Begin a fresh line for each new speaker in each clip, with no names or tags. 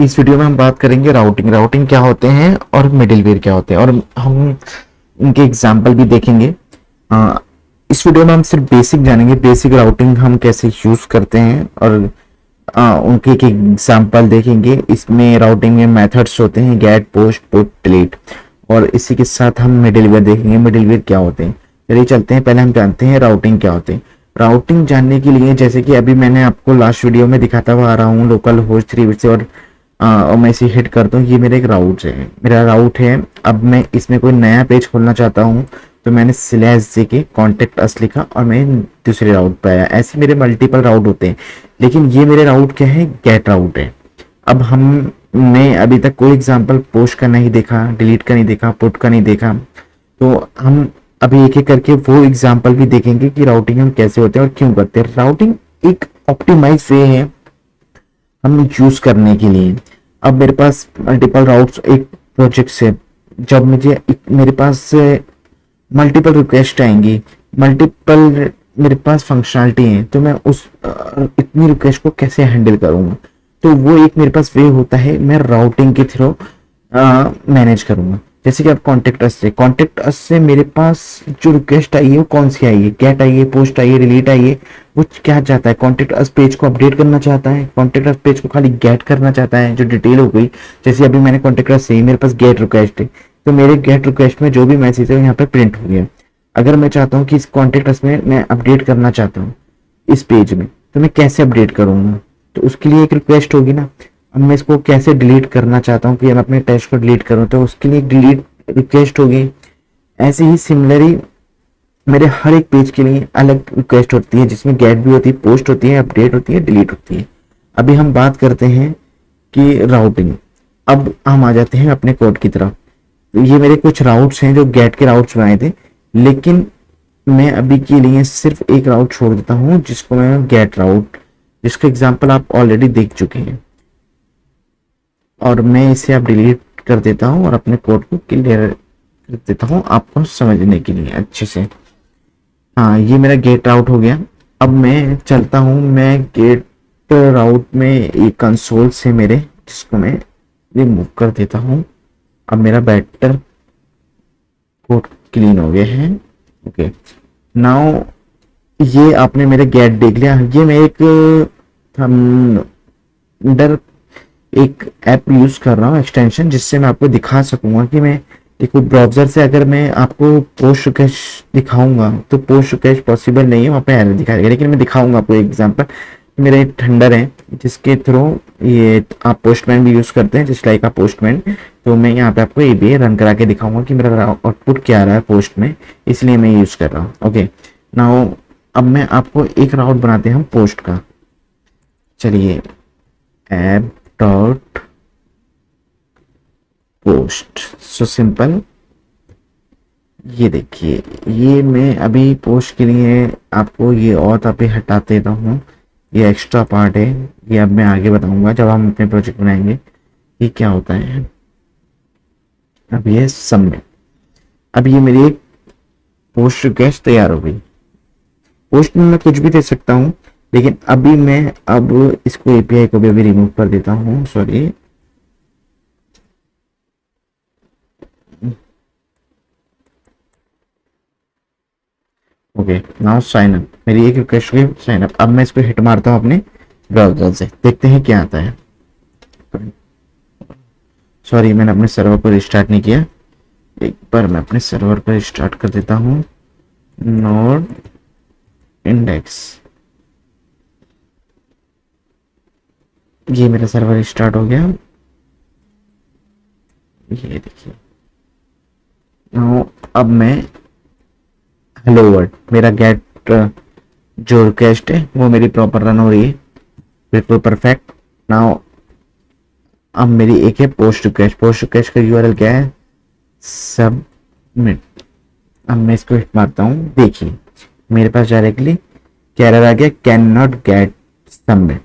इस वीडियो में हम बात करेंगे राउटिंग क्या होते हैं और मिडिलवेयर क्या होते हैं, और हम इनके एग्जाम्पल भी देखेंगे। अ, इस वीडियो में हम सिर्फ बेसिक जानेंगे, बेसिक राउटिंग हम कैसे यूज करते हैं, और उनके एक एग्जाम्पल देखेंगे। इसमें राउटिंग में मेथड्स होते हैं गेट, पोस्ट, पुट, डिलीट, और इसी के साथ हम मिडिलवेयर देखेंगे, मिडिलवेयर क्या होते हैं। चलिए चलते हैं, पहले हम जानते हैं राउटिंग क्या होते हैं। राउटिंग जानने के लिए, जैसे कि अभी मैंने आपको लास्ट वीडियो में दिखाता हुआ आ रहा हूँ, लोकल होस्ट 3 से, और मैं इसे हिट करता हूँ, ये मेरा एक राउट है, मेरा राउट है। अब मैं इसमें कोई नया पेज खोलना चाहता हूँ, तो मैंने स्लैश जे के कॉन्टेक्ट अस लिखा और मैं दूसरे राउट पे आया। ऐसे मेरे मल्टीपल राउट होते हैं, लेकिन ये मेरे राउट क्या है, गेट राउट है। अब मैं अभी तक कोई एग्जांपल पोस्ट का नहीं देखा, डिलीट का नहीं देखा, पुट का नहीं देखा, तो हम अभी एक एक करके वो एग्जांपल भी देखेंगे कि राउटिंग हम कैसे होते हैं और क्यों करते हैं। राउटिंग एक ऑप्टिमाइज वे है हम यूज करने के लिए। अब मेरे पास मल्टीपल राउट्स एक प्रोजेक्ट से, जब मेरे पास मल्टीपल रिक्वेस्ट आएंगी, मल्टीपल मेरे पास फंक्शनलिटी है, तो मैं उस इतनी रिक्वेस्ट को कैसे हैंडल करूंगा, तो वो एक मेरे पास वे होता है, मैं राउटिंग के थ्रू मैनेज करूंगा। जैसे कि अब कॉन्टेक्ट अस से मेरे पास जो रिक्वेस्ट आई है वो कौन सी आई है, गेट आई है, पोस्ट आई है, डिलीट आई है। वो क्या चाहता है, कॉन्टेक्ट अस पेज को अपडेट करना चाहता है, कॉन्टेक्ट अस पेज को खाली गेट करना चाहता है, जो डिटेल हो गई। जैसे अभी मैंने कॉन्टेक्ट अस से ही मेरे पास गेट रिक्वेस्ट है, तो मेरे गेट रिक्वेस्ट में जो भी मैसेज है यहाँ पे प्रिंट हो गया। अगर मैं चाहता हूँ कि इस कॉन्टेक्ट अस में मैं अपडेट करना चाहता हूँ इस पेज में, तो मैं कैसे अपडेट करूंगा, तो उसके लिए एक रिक्वेस्ट होगी ना। अब मैं इसको कैसे डिलीट करना चाहता हूँ कि मैं अपने टेक्स्ट को डिलीट करूँ, तो उसके लिए एक डिलीट रिक्वेस्ट होगी। ऐसे ही सिमिलरली मेरे हर एक पेज के लिए अलग रिक्वेस्ट होती है, जिसमें गेट भी होती है, पोस्ट होती है, अपडेट होती है, डिलीट होती है। अभी हम बात करते हैं कि राउटिंग। अब हम आ जाते हैं अपने कोड की तरफ। तो ये मेरे कुछ राउट्स हैं जो गेट के राउट्स बनाए थे, लेकिन मैं अभी के लिए सिर्फ एक राउट छोड़ देता हूँ जिसको मैं गेट राउट, जिसका एग्जांपल आप ऑलरेडी देख चुके हैं, और मैं इसे अब डिलीट कर देता हूँ और अपने कोड को क्लियर कर देता हूँ आपको समझने के लिए अच्छे से। हाँ, ये मेरा गेट राउट हो गया। अब मैं चलता हूँ, मैं गेट राउट में एक कंसोल से मेरे, जिसको मैं रिमूव कर देता हूँ। अब मेरा बेटर कोड क्लीन हो गया है। ओके, नाउ ये आपने मेरे गेट देख लिया। ये मैं एक थंडर एक ऐप यूज कर रहा हूँ, एक्सटेंशन, जिससे मैं आपको दिखा सकूंगा कि मैं देखो ब्राउजर से अगर मैं आपको पोस्ट रिक्वेस्ट दिखाऊंगा तो पोस्ट रिक्वेस्ट पॉसिबल नहीं है, वहाँ पे एरर दिखाएगा, लेकिन मैं दिखाऊंगा आपको एक एग्जांपल। मेरा एक थंडर है जिसके थ्रू ये आप पोस्टमैन भी यूज करते हैं, जिस लाइक आप पोस्टमैन, तो मैं यहाँ पे आपको ये भी रन करा के दिखाऊंगा कि मेरा आउटपुट क्या आ रहा है पोस्ट में, इसलिए मैं यूज कर रहा हूँ। ओके, नाउ अब मैं आपको एक राउट बनाते हैं हम पोस्ट का। चलिए, app dot post, so simple. ये देखिए, ये मैं अभी पोस्ट के लिए आपको ये और अभी हटा देता हूँ, ये एक्स्ट्रा पार्ट है, ये अब मैं आगे बताऊंगा जब हम अपने प्रोजेक्ट बनाएंगे ये क्या होता है। अब ये सबमिट, अब ये मेरी एक पोस्ट रिक्वेस्ट तैयार हो गई। पोस्ट में मैं कुछ भी दे सकता हूँ, लेकिन अभी मैं अब इसको एपीआई को भी अभी रिमूव कर देता हूँ, sorry. Okay, now sine up, मेरी एक रिक्वेस्ट हुई साइन अप। अब मैं इसको हिट मारता हूँ अपने ब्राउजर से, देखते हैं क्या आता है। सॉरी, मैंने अपने सर्वर को रिस्टार्ट नहीं किया, एक बार मैं अपने सर्वर पर रिस्टार्ट कर देता हूँ। नोड इंडेक्स, ये मेरा सर्वर स्टार्ट हो गया। ये देखिए, नाउ अब मैं हेलो वर्ल्ड, मेरा गेट जो रिक्वेस्ट है वो मेरी प्रॉपर रन हो रही है, बिल्कुल परफेक्ट। नाउ अब मेरी एक है पोस्ट रिक्वेस्ट, पोस्ट रिक्वेस्ट का यूआरएल क्या है, सबमिट। अब मैं इसको हिट मारता हूँ, देखिए मेरे पास डायरेक्टली क्या एरर आ गया, कैन नॉट गेट सबमिट।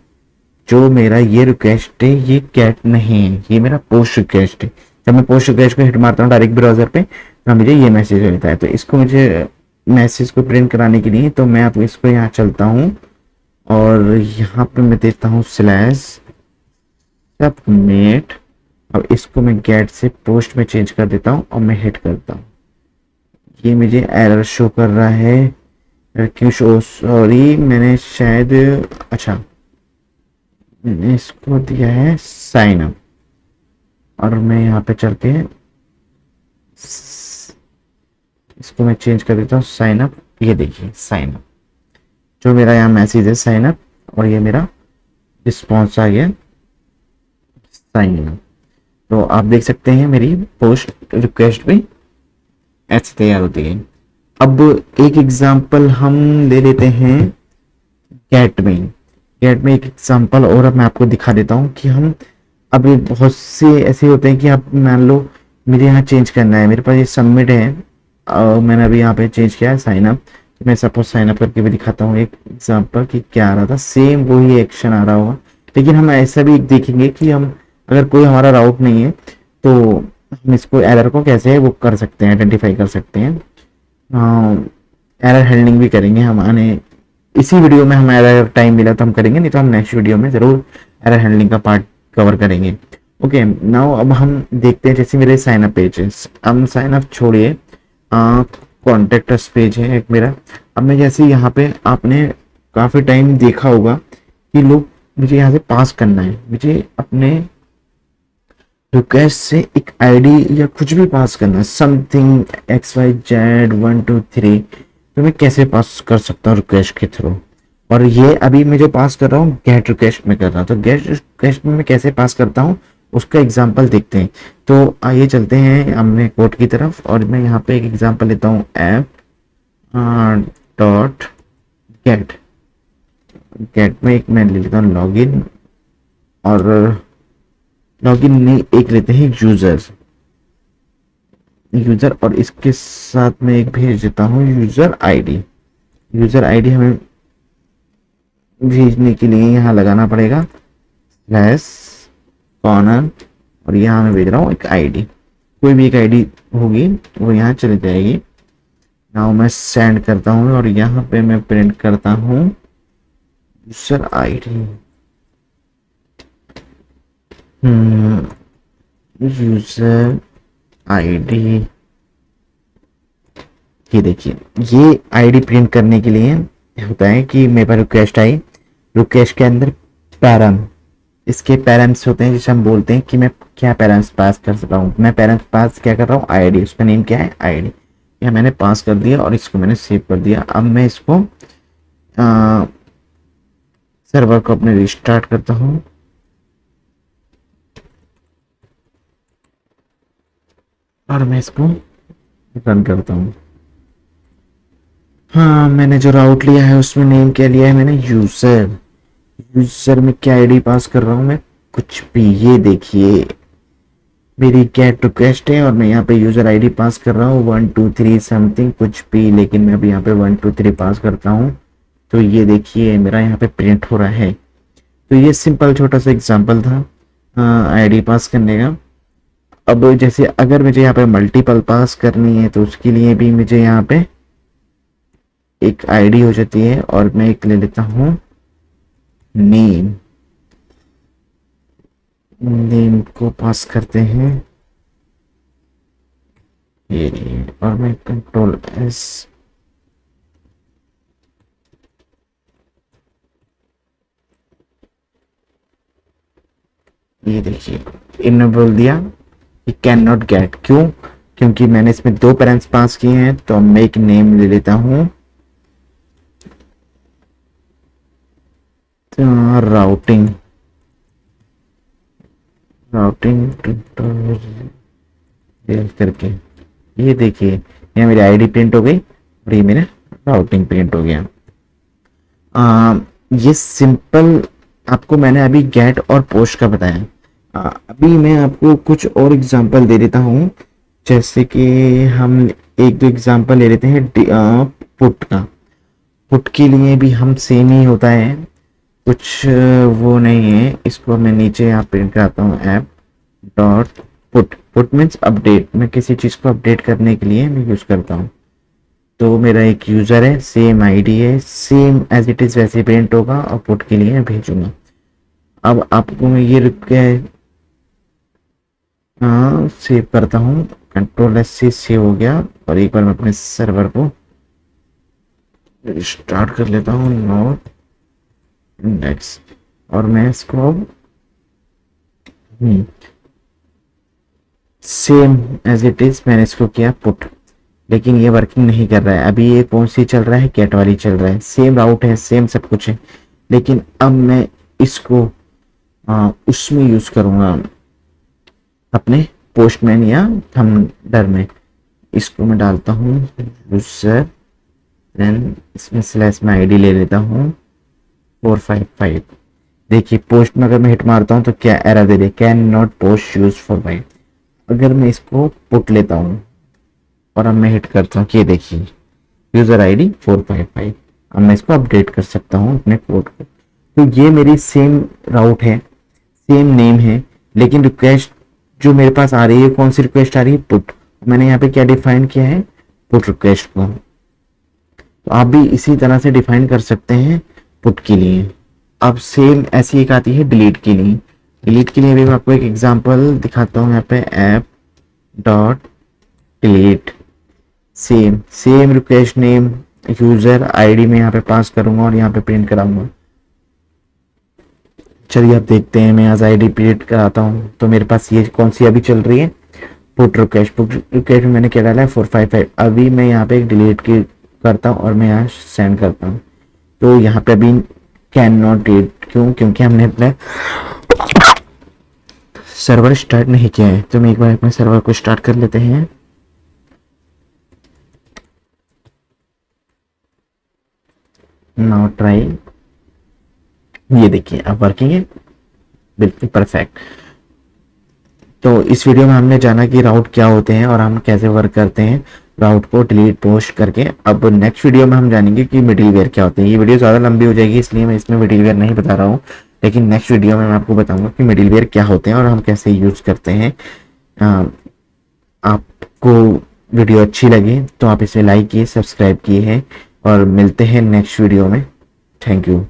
जो मेरा ये रिक्वेस्ट है ये गेट नहीं है, ये मेरा पोस्ट रिक्वेस्ट है। जब मैं पोस्ट रिक्वेस्ट को हिट मारता हूँ डायरेक्ट ब्राउजर पे, तो मुझे ये मैसेज होता है। तो इसको मुझे मैसेज को प्रिंट कराने के लिए, तो मैं अब इसको यहाँ चलता हूँ और यहाँ पे मैं देता हूँ स्लैश सबमिट। अब इसको मैं गेट से पोस्ट में चेंज कर देता हूँ और मैं हिट करता हूँ। ये मुझे एरर शो कर रहा है, क्यों शो, सॉरी मैंने शायद, अच्छा मैंने इसको दिया है साइन अप, और मैं यहाँ पे चल के इसको मैं चेंज कर देता हूँ साइन अप। ये देखिए साइन अप, जो मेरा यहाँ मैसेज है साइन अप, और ये मेरा रिस्पॉन्स आ गया साइन अप। तो आप देख सकते हैं मेरी पोस्ट रिक्वेस्ट भी ऐसे तैयार होती है। अब एक एग्जांपल हम ले लेते हैं गेट में। गेट में एक एग्जांपल और अब मैं आपको दिखा देता हूँ कि हम, अभी बहुत से ऐसे होते हैं कि आप मान लो मुझे यहाँ चेंज करना है, मेरे पास ये सबमिट है, मैंने अभी यहाँ पे चेंज किया है साइन अप। तो मैं सपोज साइन अप करके भी दिखाता हूँ एक एग्जांपल कि क्या आ रहा था, सेम वही एक्शन आ रहा होगा। लेकिन हम ऐसा भी देखेंगे कि हम अगर कोई हमारा राउट नहीं है तो हम इसको एरर को कैसे वो कर सकते हैं, आइडेंटिफाई कर सकते हैं। एरर हैंडलिंग भी करेंगे हम आने, इसी वीडियो में हमें अगर टाइम मिला तो हम करेंगे, नहीं तो हम नेक्स्ट वीडियो में जरूर एरर हैंडलिंग का पार्ट कवर करेंगे। ओके नाउ अब हम देखते हैं, जैसे मेरे साइन अप पेज है, हम साइन अप छोड़िए, कॉन्टेक्ट अस पेज है एक मेरा। अब मैं जैसे यहाँ पे आपने काफ़ी टाइम देखा होगा कि लोग, मुझे यहाँ से पास करना है, मुझे अपने रिक्वेस्ट से एक आईडी या कुछ भी पास करना है, समथिंग XYZ123, तो मैं कैसे पास कर सकता हूँ रिक्वेस्ट के थ्रू। और ये अभी मैं जो पास कर रहा हूँ गेट रिक्वेस्ट में कर रहा हूँ, तो गेट रिक्वेस्ट में मैं कैसे पास करता हूँ उसका एग्जांपल देखते हैं। तो आइए चलते हैं हमने कोड की तरफ, और मैं यहाँ पे एक एग्जांपल लेता हूँ ऐप डॉट गेट। गेट में एक मैं ले लेता हूँ लॉगिन, और लॉगिन में एक लेते हैं यूजर, और इसके साथ में एक भेज देता हूँ यूजर आईडी। यूजर आईडी हमें भेजने के लिए यहाँ लगाना पड़ेगा स्लैश कॉर्नर, और यहाँ मैं भेज रहा हूँ एक आईडी, कोई भी एक आईडी होगी वो यहाँ चली जाएगी। नाउ मैं सेंड करता हूँ और यहाँ पे मैं प्रिंट करता हूँ यूजर आईडी। यूजर आईडी, ये देखिए ये आईडी प्रिंट करने के लिए होता है कि मेरे पास रिक्वेस्ट आई, रिक्वेस्ट के अंदर पैरम, इसके पैरम्स होते हैं जिसे हम बोलते हैं कि मैं क्या पैरम्स पास कर सकता हूँ। मैं पैरम्स पास क्या कर रहा हूँ, आईडी, उसका नेम क्या है आईडी, यह मैंने पास कर दिया और इसको मैंने सेव कर दिया। अब मैं इसको सर्वर को अपने रिस्टार्ट करता हूँ, और मैं इसको रन करता हूँ। हाँ मैंने जो राउट लिया है उसमें नेम क्या लिया है मैंने, यूजर में क्या आईडी पास कर रहा हूँ मैं, कुछ भी, ये देखिए मेरी गेट रिक्वेस्ट है और मैं यहाँ पे यूजर आईडी पास कर रहा हूँ 123 समथिंग कुछ भी, लेकिन मैं अभी यहाँ पे 123 पास करता हूँ तो ये देखिए मेरा यहाँ पे प्रिंट हो रहा है। तो ये सिंपल छोटा सा एग्जांपल था आईडी पास करने का। अब जैसे अगर मुझे यहाँ पे मल्टीपल पास करनी है तो उसके लिए भी मुझे यहाँ पे एक आईडी हो जाती है, और मैं एक ले लेता हूँ नेम, नेम को पास करते हैं ये, और मैं कंट्रोल एस, ये देखिए इन्होंने बोल दिया कि कैन नॉट गेट, क्यों, क्योंकि मैंने इसमें दो पेरेंट्स पास किए हैं। तो मैं एक नेम ले लेता हूँ राउटिंग, करके, ये देखिए यहाँ मेरी आईडी प्रिंट हो गई और ये मेरा राउटिंग प्रिंट हो गया। ये सिंपल आपको मैंने अभी गेट और पोस्ट का बताया। अभी मैं आपको कुछ और एग्जांपल दे देता हूँ, जैसे कि हम एक दो एग्जांपल ले लेते हैं पुट का। पुट के लिए भी हम सेम ही होता है, कुछ वो नहीं है। इसको मैं नीचे यहाँ प्रिंट कराता हूँ app dot put. Put means update, मैं किसी चीज़ को अपडेट करने के लिए मैं यूज़ करता हूँ। तो मेरा एक यूज़र है, सेम आईडी है, सेम एज इट इज़ वैसे प्रिंट होगा और पुट के लिए मैं भेजूंगा। अब आपको मैं ये रुक के सेव करता हूँ, कंट्रोल एस से सेव हो गया। और एक बार मैं अपने सर्वर को स्टार्ट कर लेता हूँ, नोट इंडेक्स, और मैं इसको सेम एज इट इज मैंने इसको किया पुट, लेकिन ये वर्किंग नहीं कर रहा है। अभी ये कौन सी चल रहा है, कैट वाली चल रहा है, सेम राउट है, सेम सब कुछ है, लेकिन अब मैं इसको उसमें यूज करूंगा अपने पोस्टमैन या थंबनेल में। इसको मैं डालता हूँ यूजर, देन इसमें स्लैश में आईडी ले लेता हूँ 455। देखिए पोस्ट में अगर मैं हिट मारता हूँ तो क्या एरर दे रही है, can not post use for white. अगर मैं इसको पुट लेता हूँ और अब मैं हिट करता हूँ, ये देखिए यूजर आईडी 455। अब मैं इसको अपडेट कर सकता हूँ अपने कोड को। तो ये मेरी सेम राउट है, सेम नेम है, लेकिन रिक्वेस्ट जो मेरे पास आ रही है, कौन सी रिक्वेस्ट आ रही है, पुट। मैंने यहाँ पे क्या डिफाइन किया है, पुट रिक्वेस्ट को। तो आप भी इसी तरह से डिफाइन कर सकते हैं पुट के लिए। अब सेम ऐसी एक आती है डिलीट के लिए। डिलीट के लिए भी मैं आपको एक एग्जांपल दिखाता हूँ। यहाँ पे app dot delete, same request name user ID में यहाँ पे पास करूंगा और यहाँ पे प्रिंट कराऊंगा। चलिए अब देखते हैं, मैं आज आईडी प्रिंट कराता हूँ। तो मेरे पास ये कौन सी अभी चल रही है, पुट रिक्वेस्ट में मैंने क्या डाला है 455। अभी मैं यहाँ पे एक डिलीट की करता हूँ और मैं यहाँ सेंड करता हूँ। तो यहाँ पे अभी कैन नॉट डिलीट, क्यों, क्योंकि हमने अपने सर्वर स्टार्ट नहीं किया है। तो मैं एक बार अपने सर्वर को स्टार्ट कर लेते हैं। नाउ ट्राई, ये देखिए अब वर्किंग है, बिल्कुल परफेक्ट। तो इस वीडियो में हमने जाना कि राउट क्या होते हैं और हम कैसे वर्क करते हैं राउट को डिलीट पोस्ट करके। अब नेक्स्ट वीडियो में हम जानेंगे कि मिडिलवेयर क्या होते हैं। ये वीडियो ज़्यादा लंबी हो जाएगी, इसलिए मैं इसमें मिडिलवेयर नहीं बता रहा हूँ, लेकिन नेक्स्ट वीडियो में मैं आपको बताऊंगा कि मिडिलवेयर क्या होते हैं और हम कैसे यूज करते हैं। आपको वीडियो अच्छी लगी तो आप इसे लाइक किए, सब्सक्राइब किए हैं, और मिलते हैं नेक्स्ट वीडियो में। Thank you.